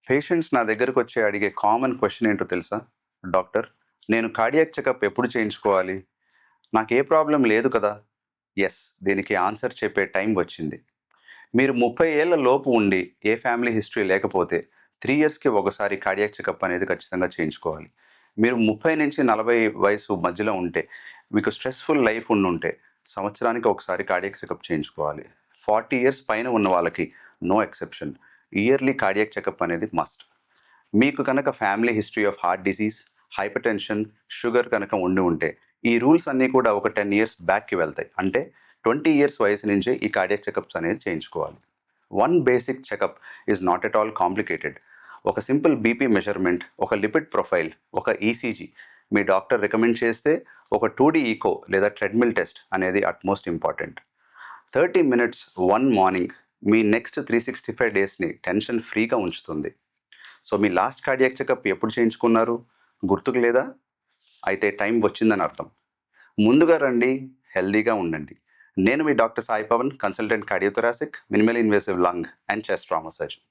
Patients నా దగ్గరకొచ్చి అడిగే కామన్ క్వెషన్ ఏంటో తెలుసా? డాక్టర్, నేను కార్డియాక్ చెకప్ ఎప్పుడు చేయించుకోవాలి? నాకే ప్రాబ్లమ్ లేదు కదా! యెస్. దీనికి ఆన్సర్ చెప్పే టైం వచ్చింది. మీరు 30 ఏళ్ల లోపు ఉండి, ఏ ఫ్యామిలీ హిస్టరీ లేకపోతే 3 ఇయర్స్‌కి ఒకసారి కార్డియాక్ చెకప్ అనేది ఖచ్చితంగా చేయించుకోవాలి. మీరు 30-40 వయసు మధ్యలో ఉంటే, మీకు స్ట్రెస్‌ఫుల్ లైఫ్ ఉండుంటే, సంవత్సరానికి ఒకసారి కార్డియాక్ చెకప్ చేయించుకోవాలి. 40 ఇయర్స్ పైన ఉన్న వాళ్ళకి no exception. Yearly cardiac checkup అనేది మస్ట్. మీకు కనుక family history of heart disease, hypertension, sugar కనుక ఉంటే, ఈ రూల్స్ అన్నీ కూడా ఒక 10 ఇయర్స్ బ్యాక్‌కి వెళ్తాయి. అంటే 20 ఇయర్స్ వయసు నుంచే ఈ కార్డియాక్ చెకప్స్ అనేది చేయించుకోవాలి. One basic checkup is not at all complicated. ఒక సింపుల్ బీపీ మెజర్‌మెంట్, ఒక లిపిడ్ ప్రొఫైల్, ఒక ఈసీజీ మీ డాక్టర్ రికమెండ్ చేస్తే, ఒక 2డీ ఈకో లేదా ట్రెడ్‌మిల్ టెస్ట్ అనేది utmost important. 30 minutes one morning మీ నెక్స్ట్ 365 డేస్‌ని టెన్షన్ ఫ్రీగా ఉంచుతుంది. సో, మీ లాస్ట్ కార్డియాక్ చెకప్ ఎప్పుడు చేయించుకున్నారు? గుర్తుకు లేదా? అయితే టైం వచ్చిందని అర్థం. ముందుగా రండి, హెల్తీగా ఉండండి. నేను మీ doctor Sai Pavan, consultant cardiothoracic, minimal invasive lung and chest trauma surgeon.